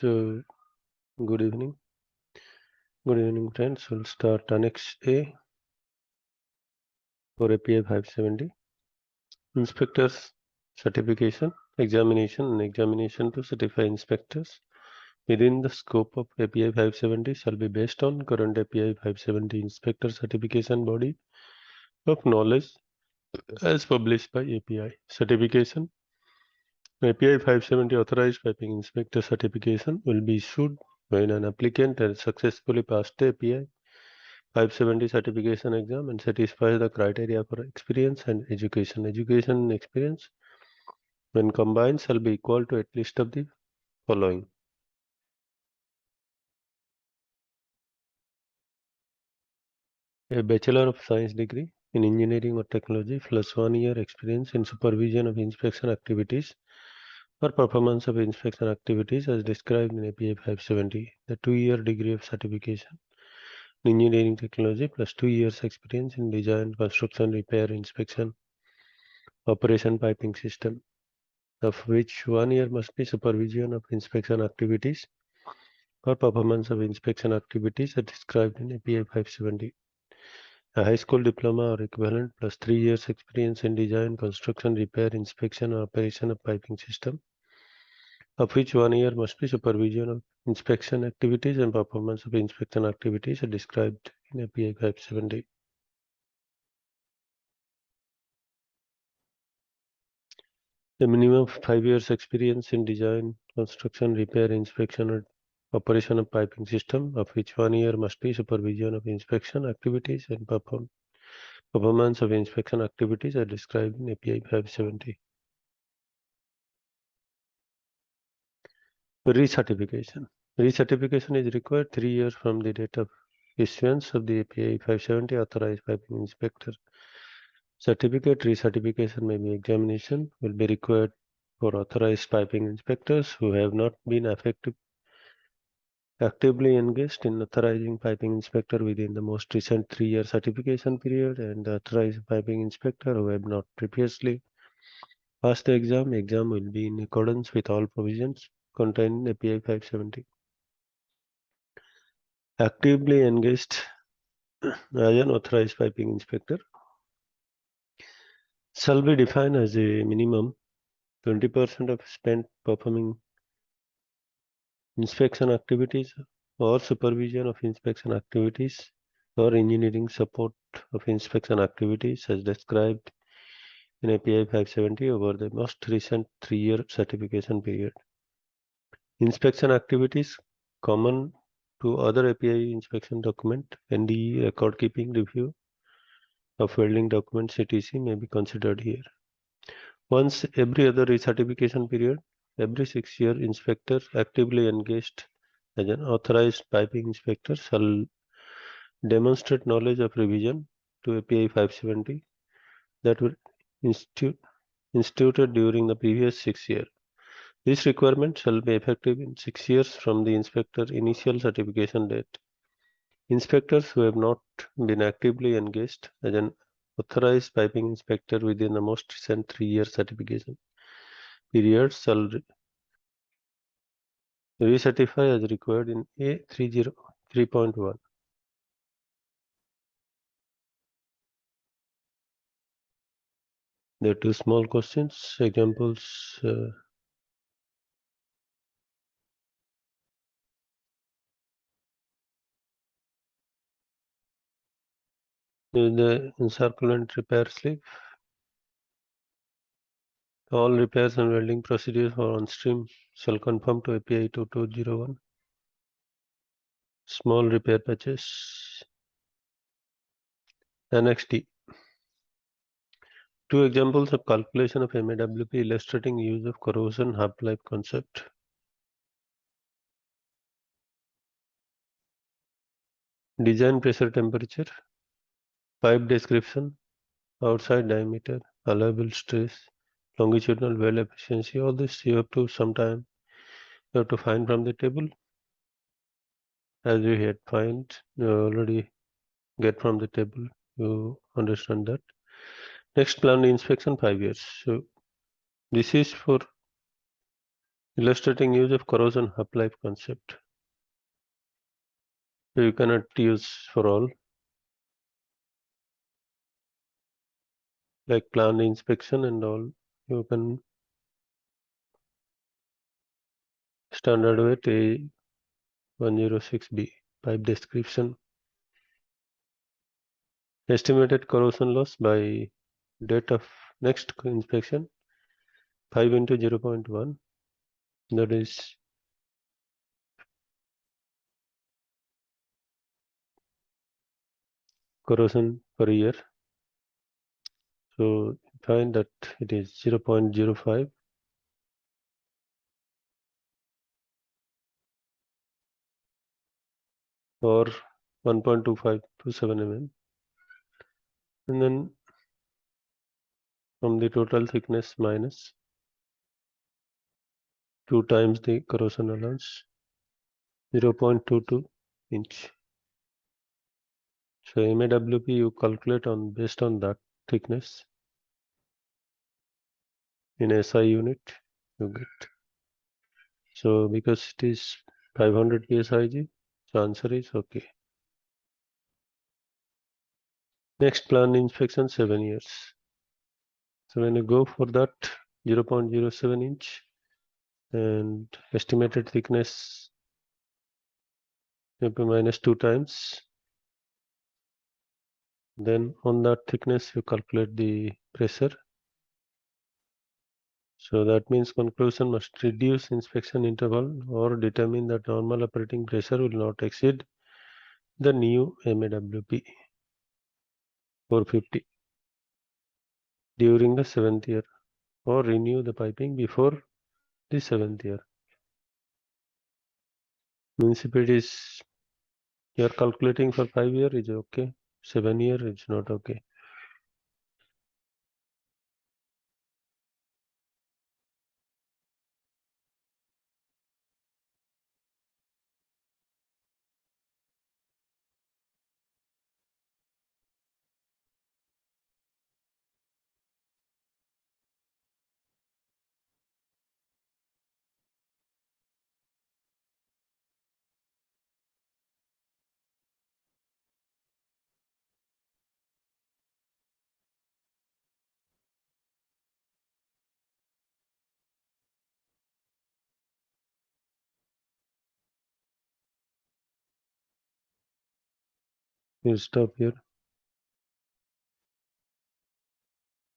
So, good evening. Good evening, friends. We'll start Annex A for API 570. Inspectors certification, examination, and examination to certify inspectors within the scope of API 570 shall be based on current API 570 inspector certification body of knowledge as published by API. Certification API 570 authorized piping inspector certification will be issued when an applicant has successfully passed the API 570 certification exam and satisfies the criteria for experience and education. Education and experience, when combined, shall be equal to at least of the following. A Bachelor of Science degree in engineering or technology plus 1 year experience in supervision of inspection activities or performance of inspection activities as described in API 570. The 2-year degree of certification in engineering technology plus 2 years experience in design, construction, repair, inspection, operation piping system, of which 1 year must be supervision of inspection activities or performance of inspection activities as described in API 570. A high school diploma or equivalent plus 3 years experience in design, construction, repair, inspection, or operation of piping system, of which 1 year must be supervision of inspection activities and performance of inspection activities as described in API 570. A minimum of 5 years experience in design, construction, repair, inspection, or operation of piping system, of which 1 year must be supervision of inspection activities and performance of inspection activities as described in API 570. Recertification. Recertification is required 3 years from the date of issuance of the API 570 authorized piping inspector certificate. Recertification may be examination will be required for authorized piping inspectors who have not been actively engaged in authorizing piping inspector within the most recent 3-year certification period, and the authorized piping inspector who have not previously passed the exam. Exam will be in accordance with all provisions contained in API 570. Actively engaged as an authorized piping inspector shall be defined as a minimum 20% of spent performing inspection activities or supervision of inspection activities or engineering support of inspection activities as described in API 570 over the most recent 3-year certification period. Inspection activities common to other API inspection document, NDE, record keeping, review of welding documents, etc. may be considered here. Once every other recertification period, every 6-year inspector actively engaged as an authorized piping inspector shall demonstrate knowledge of revision to API 570 that were instituted during the previous 6 years. This requirement shall be effective in 6 years from the inspector's initial certification date. Inspectors who have not been actively engaged as an authorized piping inspector within the most recent 3-year certification period shall recertify as required in A303.1. There are 2 small questions, examples. The encirclement repair sleeve. All repairs and welding procedures for on-stream shall conform to API 2201. Small repair patches. Annex D. 2 examples of calculation of MAWP illustrating use of corrosion half-life concept. Design pressure temperature, pipe description, outside diameter, allowable stress, longitudinal weld efficiency. All this you have to sometime you have to find from the table. As you had find, you already get from the table. You understand that. Next, planned inspection 5 years. So this is for Illustrating use of corrosion half-life concept. So you cannot use for all, like planned inspection and all. You can standard weight A106B pipe description. Estimated corrosion loss by date of next inspection 5 into 0.1, that is corrosion per year. So find that it is 0.05 or 1.2527 mm, and then from the total thickness minus 2 times the corrosion allowance 0.22 inch. So MAWP you calculate on based on that thickness in SI unit you get. So because it is 500 psig, so answer is okay. Next plan inspection 7 years. So when you go for that 0.07 inch and estimated thickness maybe minus 2 times, then on that thickness you calculate the pressure. So that means conclusion must reduce inspection interval or determine that normal operating pressure will not exceed the new MAWP 450 during the 7th year, or renew the piping before the 7th year. Means if it is you are calculating for 5 year is okay, 7 year is not okay. You stop here.